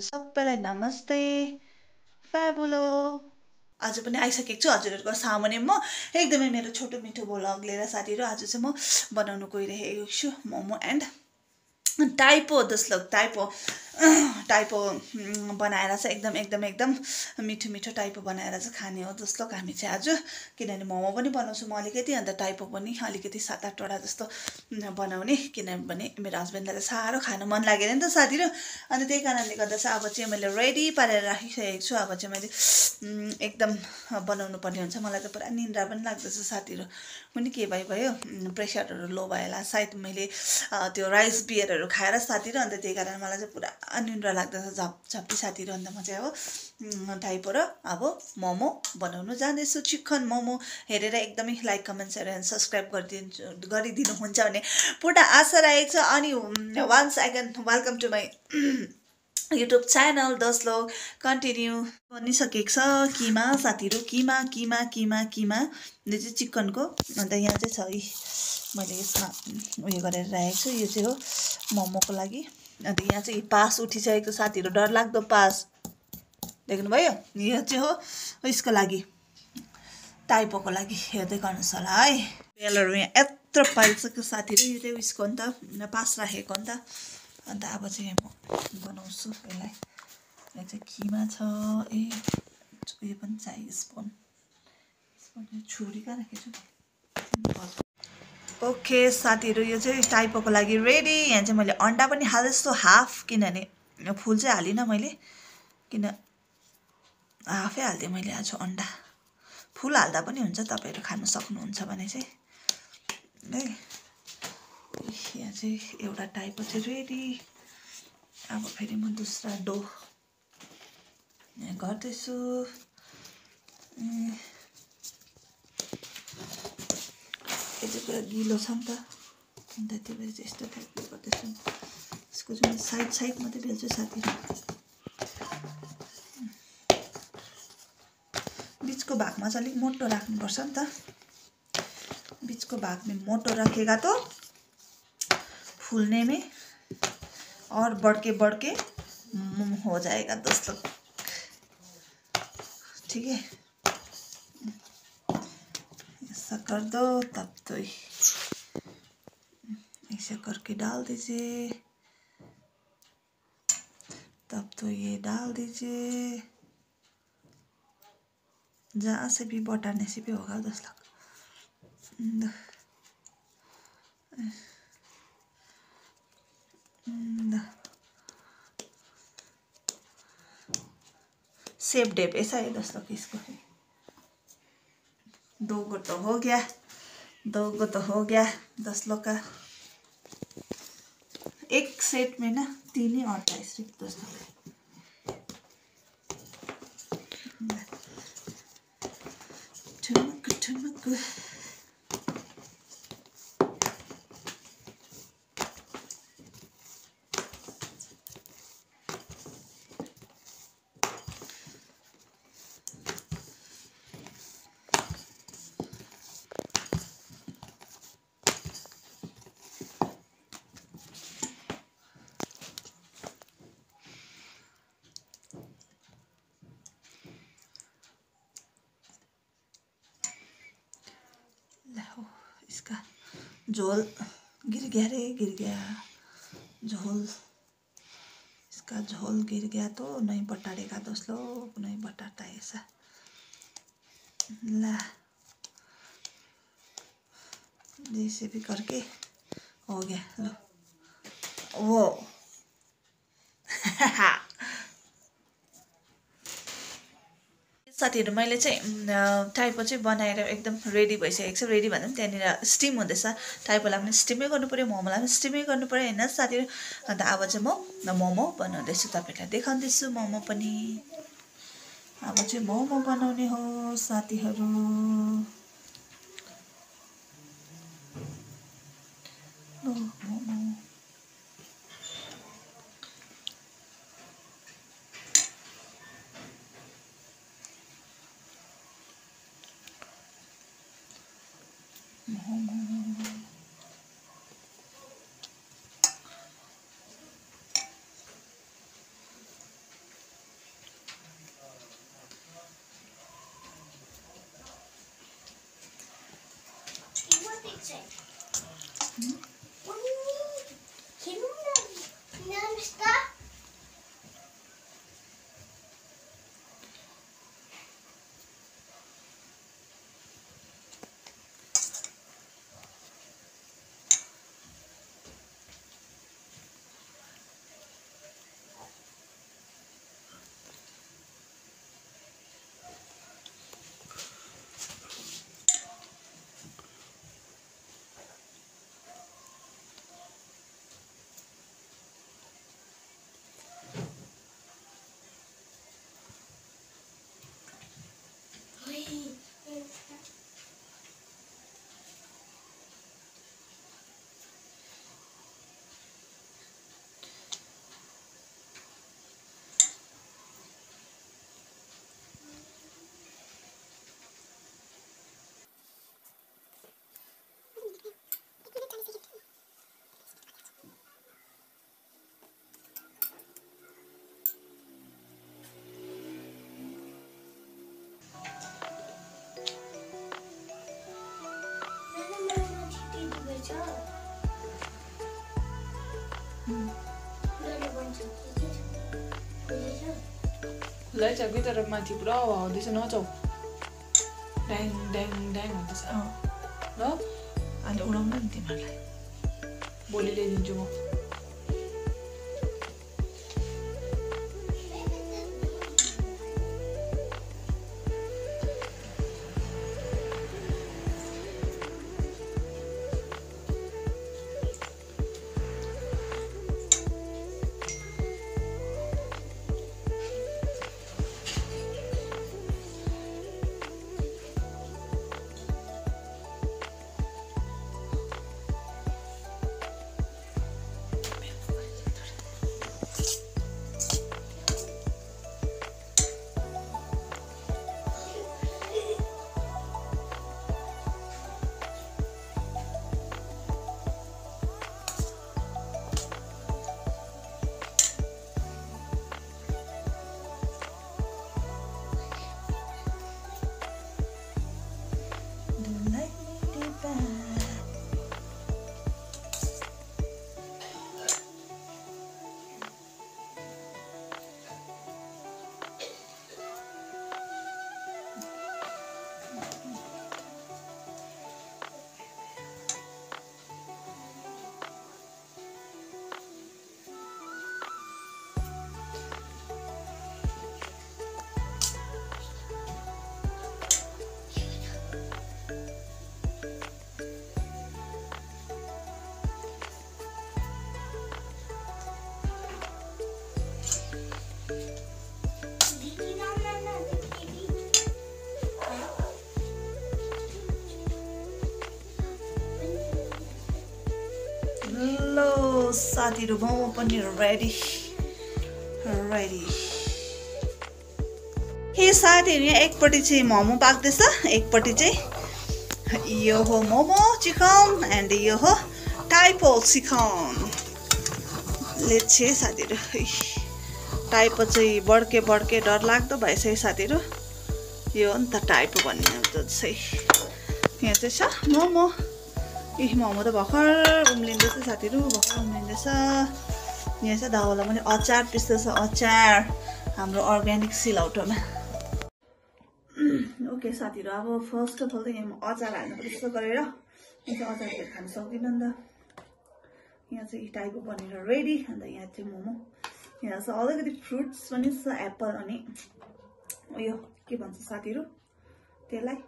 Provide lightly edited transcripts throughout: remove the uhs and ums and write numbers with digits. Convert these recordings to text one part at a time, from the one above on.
हजुर सबैलाई नमस्ते फ्याबुलो आज पनि आइसकेको छु हजुरहरूको सामुन्ने म एकदमै मेरो छोटो मिठो भ्लग लिएर साथीहरु आज चाहिँ म बनाउन गइरहेको छु मोमो एन्ड टाइपो दसलोक टाइपो बनाएर चाहिँ एकदम मिठो मिठो टाइपो बनाएर चाहिँ खाने हो दसलोक हामी चाहिँ आज किनभने मोमो पनि बनाउँछु म अलिकति अन्त टाइपो पनि अलिकति 7-8 वटा जस्तो बनाउने किनभने मेरो हस्बेन्डलाई साह्रो खानु मन लागेन नि त साथीहरु अनि त्यही कारणले गर्दा चाहिँ अब चाहिँ मैले रेडी पारेर राखिसकेको छु अब चाहिँ मैले एकदम बनाउनु पर्ने हुन्छ मलाई त पुरा निन्द्रा पनि लाग्दैछ साथीहरु पनि के भयो प्रेसरहरु लो भएला सायद मैले त्यो राइस बियरहरु खाएर साथीहरु अन्त त्यही कारण मलाई चाहिँ पुरा निन्द्रा लाग्दैछ झप्पी साथीहरु अन्त म चाहिँ अब टाइपो र अब मोमो बनाउन जाँदैछु चिकन मोमो हेरेर एकदमै like comment share and subscribe गरिदिनु हुन्छ भन्ने पुरा आशा राखेको छ अनि once again welcome to my YouTube channel दसलोक कन्टिन्यू बनिसकेको छ किमा साथीहरु किमा यो चाहिँ चिकनको अन्त यहाँ चाहिँ छ मैले यसमा उयो गरेर राखेको छु यो चाहिँ हो मोमोको लागि अन्त यहाँ चाहिँ पास उठिसकेको साथीहरु डरलाग्दो पास देख्नुभयो यो चाहिँ हो यसको लागि टाइपोको लागि हेर्दै गर्नुस् होला है बेलहरु यहाँ यत्रो पाइसक्यो साथीहरु यो चाहिँ उयसको नि त पास राखेको नि त अन्त अब चाहिँ म बनाउँछु यसलाई यहाँ चाहिँ किमा छ उयो पनि चाहियो स्पुन छुरी कहाँ राखेको छु ओके साथीहरु यो चाहिँ टाइपोको लागि रेडी यहाँ चाहिँ मैले अन्डा पनि हालेछु हाफ किनभने फुल चाहिँ हालिन मैले किन हाफै हाल्दिएँ मैले आज अन्डा फुल हाल्दा पनि हुन्छ तपाईहरु खान सक्नुहुन्छ भने चाहिँ है यहाँ चाहिँ एउटा टाइपो चाहिँ रेडी अब फेरि म दुसरा डो यहाँ गर्दैछु यो चाहिँ पुरा गिलो छ नि त अन्त त्यही भएर चाहिँ यस्तो टाइपको गर्दैछु यसको चाहिँ साइड मात्रै बेल्छु साथीहरु बीचको भागमा चाहिँ अलिक मोटो राख्नुपर्छ नि त बीचको भाग में मोटो रखेगा तो फूलने में और बढ़ के हो जाएगा दोस्तों ठीक है ऐसा कर दो तब तो ऐसे करके डाल दीजिए तब तो ये डाल दीजिए जहाँ से भी बटाने से भी होगा दोस्तों शेप डेप ऐसा है दोस्तों कि इसको दो गो तो हो गया 10 लोग का एक सेट में ना 3 ही आता है सिर्फ दोस्तों ठुमक इसका झोल गिर गया झोल इसका झोल गिर गया तो नहीं बटारेगा दोस्तों नहीं बटाता ऐसा ला जैसे भी करके हो गया लो वो साथीहरु मैले चाहिँ टाइपो चाहिँ बनाएर एकदम रेडी भइसकेको छ रेडी भन्दा पनि त्यहाँनिर स्टिम हुँदैछ टाइपोलाई पनि स्टिमै गर्नु पर्यो मोमोलाई पनि स्टिमै गर्नु पर्यो हैन साथीहरु अन्त अब चाहिँ म मोमो बनाउँदैछु तपाईहरुलाई देखाउँदैछु मोमो पनि अब चाहिँ मोमो बनाउने हो साथीहरु मोमो खुलै छ कि तर माथि पुरा हावा आउँदैछ नजाऊ ड्याङ ड्याङ ड्याङ हुँदैछ ल अहिले उडाउनु नि तिमीहरूलाई भोलि ल्याइदिन्छु म साथीहरु मोमो पनि रेडी हे साथीहरु यहाँ एकपट्टि चाहिँ मोमो पाक्दैछ एकपट्टि चाहिँ यो हो मोमो चिकन एन्ड यो हो टाइपो चिकन लेट्से साथीहरु टाइपो चाहिँ बड्के डर लाग्दो भइसक्यो साथीहरु यो हो नि त टाइपो भन्ने चाहिँ यहाँ चाहिँ छ मोमो मोमो त भर्खर उम्लिँदैछ साथीहरु भर्खर उम्लिँदैछ यहाँ चाहिँ दाउला पनि अचार पिस्दैछ अचार हाम्रो अर्ग्यानिक सिलौटोमा ओके साथीहरु अब फर्स्ट अफ अल त यहाँ अचार हाल्नु पर्छ गरेर यहाँ चाहिँ अचार फेरि खान सक्दिनँ नि त यहाँ चाहिँ टाइपो बनेर रेडी अन्त यहाँ चाहिँ मोमो यहाँ चाहिँ अलिकति फ्रुट्स पनि छ एप्पल अनि उयो के भन्छ साथीहरु त्यसलाई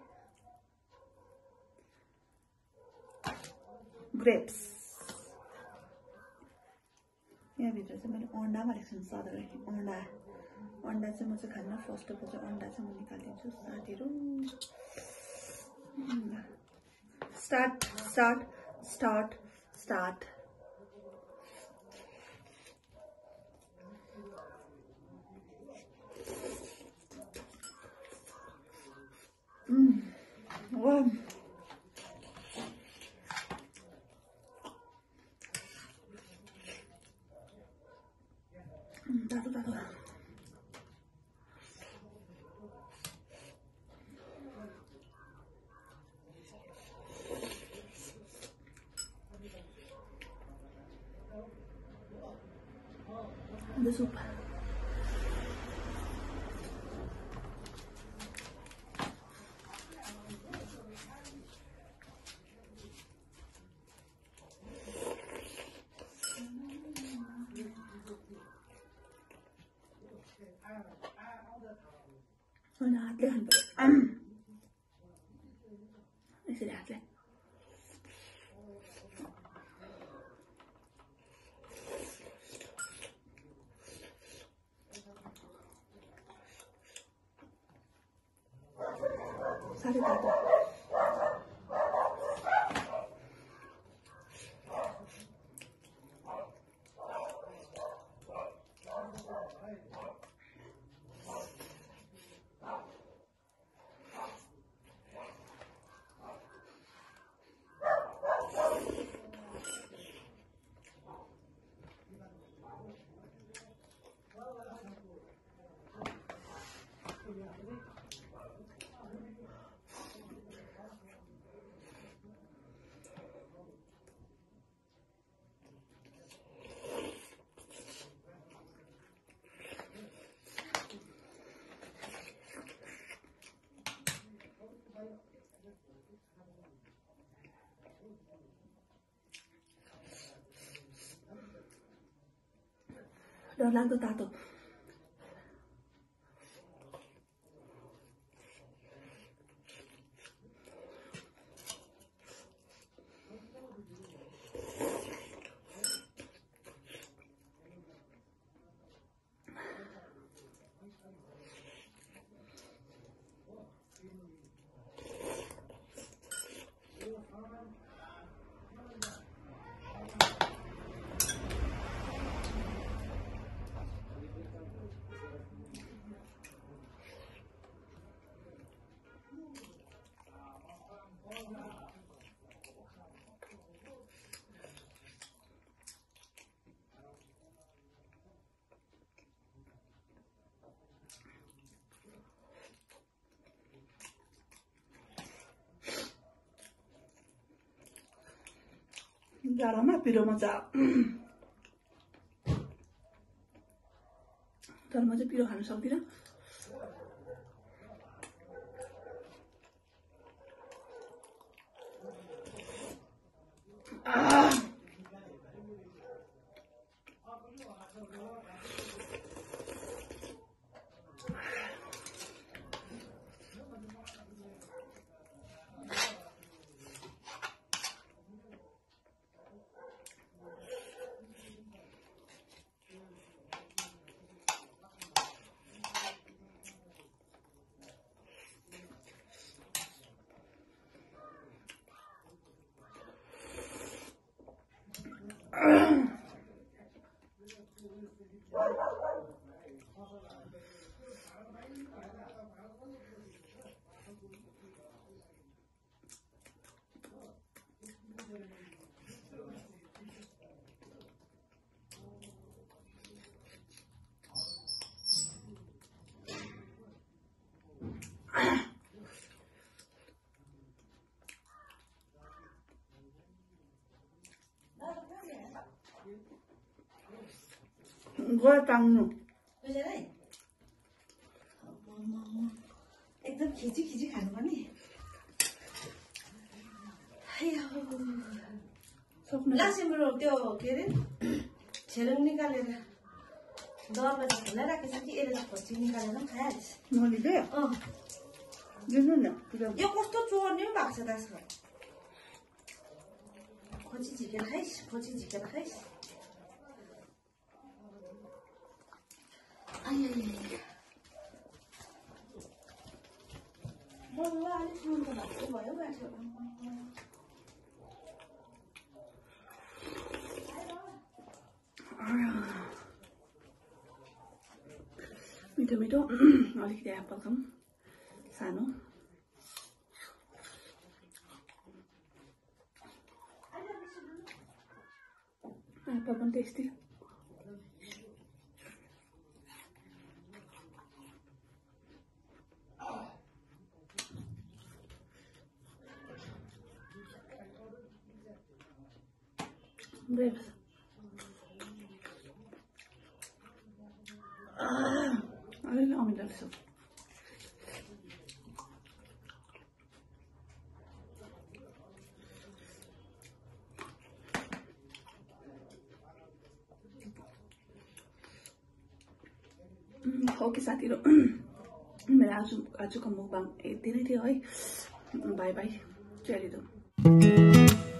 ग्रेप्स यहाँ भित्र चाहिँ मैले अन्डा हालेको छु साथीहरु अन्डा चाहिँ म चाहिँ खान्न फर्स्ट अफ अल चाहिँ अन्डा चाहिँ म निकालिदिन्छु साथीहरु स्टार्ट वाह तातो The soup. होइन हातले खानु पर्यो यसरी हातले साह्रै तातो डरलाग्दो तातो जाडोमा पिरोमा तर म चाहिँ पिरो खान सक्दिनँ गयो टाङ्नु एकदम खिची खिची खानु पनि लासिम्रो त्यो के अरे छेलङ निकालेर दरबार खोला राखेछ कि यसले खोची निकालेर खाइहाल्छ नलिदे दिनु न यो कस्तो चोर्ने भएको छ त्यसको खोची झिकेर खाइस् खोची झिकेर खाइस् मलाई अलिक नुनको भएको भयो बाटो मिठो मिठो अलिकति एप्पल खाऊँ सानो एप्पल पनि टेस्टी Breves. अलि अमिलो रहेछ ओके साथीहरु मेरो आजको मुकबाङ यति नै थियो है बाई बाई चलिदो